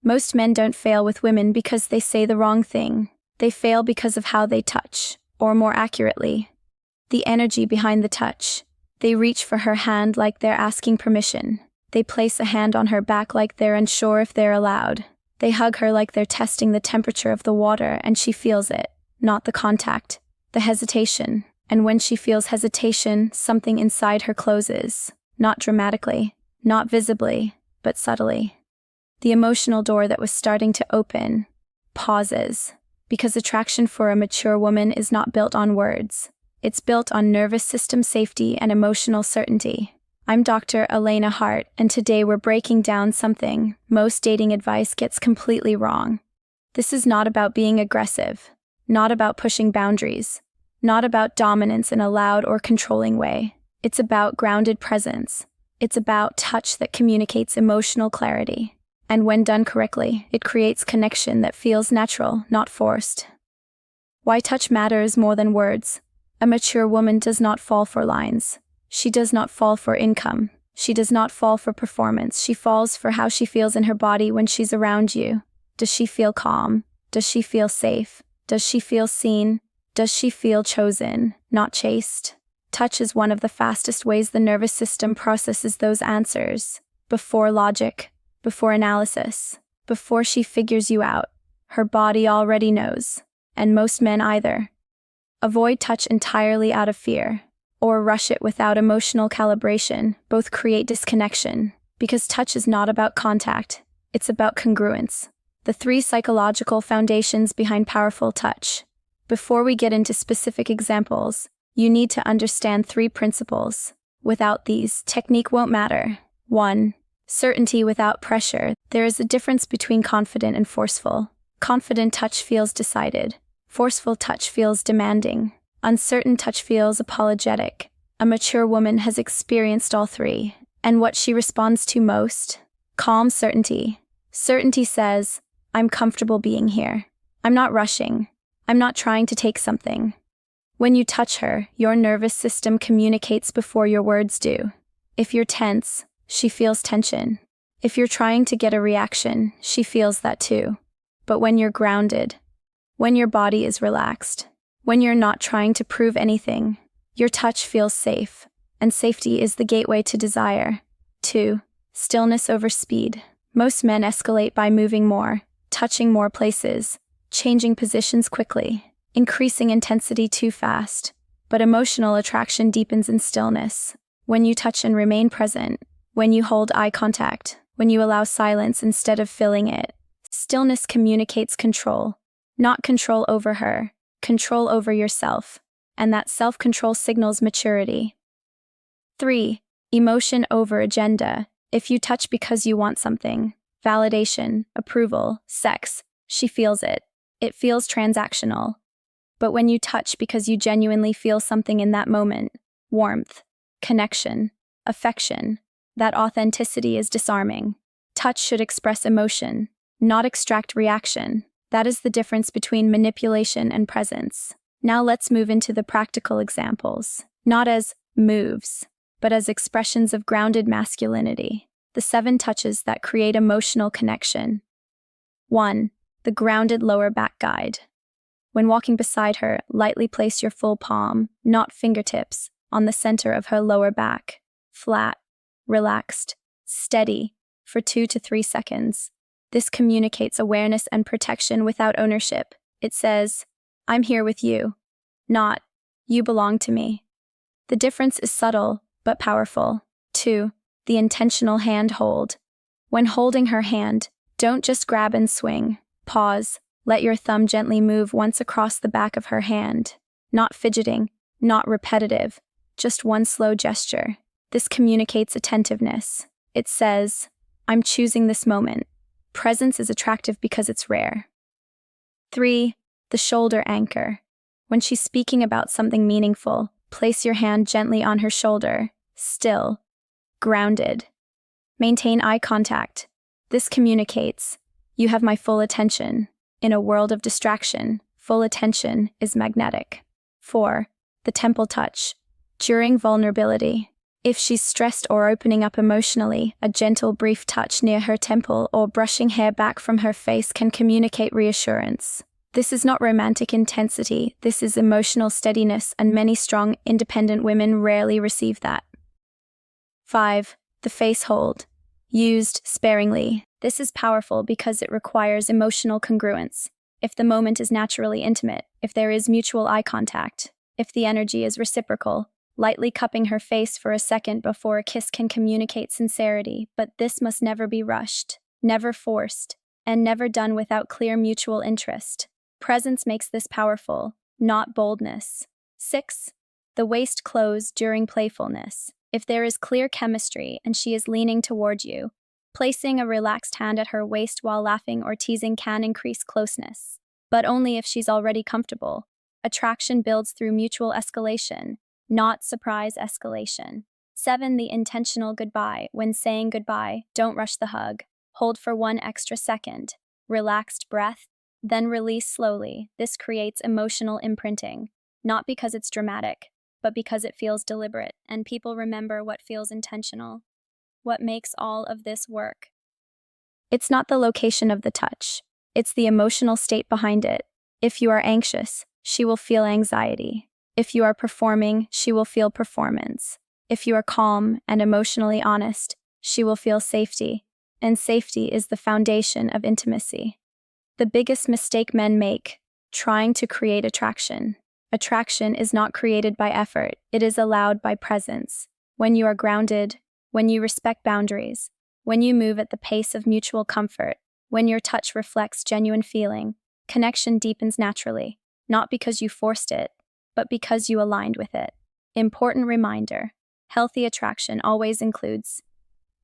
Most men don't fail with women because they say the wrong thing. They fail because of how they touch, or more accurately, the energy behind the touch. They reach for her hand like they're asking permission. They place a hand on her back like they're unsure if they're allowed. They hug her like they're testing the temperature of the water, and she feels it, not the contact, the hesitation. And when she feels hesitation, something inside her closes, not dramatically, not visibly, but subtly. The emotional door that was starting to open pauses, because attraction for a mature woman is not built on words. It's built on nervous system safety and emotional certainty. I'm Dr. Elena Hart, and today we're breaking down something most dating advice gets completely wrong. This is not about being aggressive, not about pushing boundaries, not about dominance in a loud or controlling way. It's about grounded presence. It's about touch that communicates emotional clarity. And when done correctly, it creates connection that feels natural, not forced. Why touch matters more than words. A mature woman does not fall for lines. She does not fall for income. She does not fall for performance. She falls for how she feels in her body when she's around you. Does she feel calm? Does she feel safe? Does she feel seen? Does she feel chosen, not chased? Touch is one of the fastest ways the nervous system processes those answers. Before logic, before analysis, before she figures you out, her body already knows. And most men either avoid touch entirely out of fear, or rush it without emotional calibration. Both create disconnection, because touch is not about contact, it's about congruence. The 3 psychological foundations behind powerful touch. Before we get into specific examples, you need to understand 3 principles. Without these, technique won't matter. 1. Certainty without pressure. There is a difference between confident and forceful. Confident touch feels decided. Forceful touch feels demanding. Uncertain touch feels apologetic. A mature woman has experienced all 3. And what she responds to most? Calm certainty. Certainty says, I'm comfortable being here. I'm not rushing. I'm not trying to take something. When you touch her, your nervous system communicates before your words do. If you're tense, she feels tension. If you're trying to get a reaction, she feels that too. But when you're grounded, when your body is relaxed, when you're not trying to prove anything, your touch feels safe, and safety is the gateway to desire. 2. Stillness over speed. Most men escalate by moving more, touching more places, changing positions quickly, increasing intensity too fast. But emotional attraction deepens in stillness. When you touch and remain present, when you hold eye contact, when you allow silence instead of filling it. Stillness communicates control. Not control over her, control over yourself. And that self-control signals maturity. 3. Emotion over agenda. If you touch because you want something, validation, approval, sex, she feels it. It feels transactional. But when you touch because you genuinely feel something in that moment, warmth, connection, affection, that authenticity is disarming. Touch should express emotion, not extract reaction. That is the difference between manipulation and presence. Now let's move into the practical examples. Not as moves, but as expressions of grounded masculinity. The 7 touches that create emotional connection. 1. The grounded lower back guide. When walking beside her, lightly place your full palm, not fingertips, on the center of her lower back. Flat, relaxed, steady, for 2 to 3 seconds. This communicates awareness and protection without ownership. It says, I'm here with you, not, you belong to me. The difference is subtle, but powerful. 2. The intentional hand hold. When holding her hand, don't just grab and swing. Pause. Let your thumb gently move once across the back of her hand. Not fidgeting, not repetitive, just one slow gesture. This communicates attentiveness. It says, I'm choosing this moment. Presence is attractive because it's rare. 3. The shoulder anchor. When she's speaking about something meaningful, place your hand gently on her shoulder, still, grounded. Maintain eye contact. This communicates, you have my full attention. In a world of distraction, full attention is magnetic. 4. The temple touch. During vulnerability. If she's stressed or opening up emotionally, a gentle, brief touch near her temple or brushing hair back from her face can communicate reassurance. This is not romantic intensity, this is emotional steadiness, and many strong, independent women rarely receive that. 5. The face hold. Used sparingly. This is powerful because it requires emotional congruence. If the moment is naturally intimate, if there is mutual eye contact, if the energy is reciprocal, lightly cupping her face for a second before a kiss can communicate sincerity, but this must never be rushed, never forced, and never done without clear mutual interest. Presence makes this powerful, not boldness. 6. The waist close during playfulness. If there is clear chemistry and she is leaning toward you, placing a relaxed hand at her waist while laughing or teasing can increase closeness, but only if she's already comfortable. Attraction builds through mutual escalation, not surprise escalation. 7. The intentional goodbye. When saying goodbye, don't rush the hug. Hold for 1 extra second. Relaxed breath, then release slowly. This creates emotional imprinting, not because it's dramatic, but because it feels deliberate, and people remember what feels intentional. What makes all of this work? It's not the location of the touch. It's the emotional state behind it. If you are anxious, she will feel anxiety. If you are performing, she will feel performance. If you are calm and emotionally honest, she will feel safety. And safety is the foundation of intimacy. The biggest mistake men make, trying to create attraction. Attraction is not created by effort, it is allowed by presence. When you are grounded, when you respect boundaries, when you move at the pace of mutual comfort, when your touch reflects genuine feeling, connection deepens naturally, not because you forced it, but because you aligned with it. Important reminder: healthy attraction always includes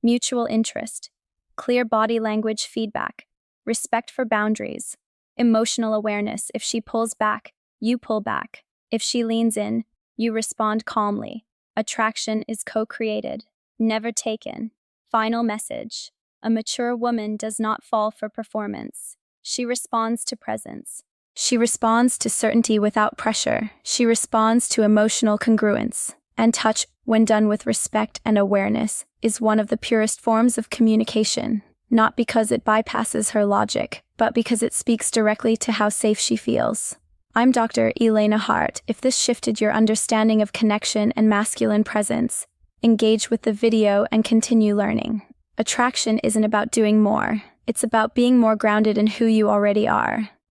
mutual interest, clear body language feedback, respect for boundaries, emotional awareness. If she pulls back, you pull back. If she leans in, you respond calmly. Attraction is co-created, never taken. Final message: a mature woman does not fall for performance. She responds to presence. She responds to certainty without pressure. She responds to emotional congruence. And touch, when done with respect and awareness, is one of the purest forms of communication, not because it bypasses her logic, but because it speaks directly to how safe she feels. I'm Dr. Elena Hart. If this shifted your understanding of connection and masculine presence, engage with the video and continue learning. Attraction isn't about doing more. It's about being more grounded in who you already are.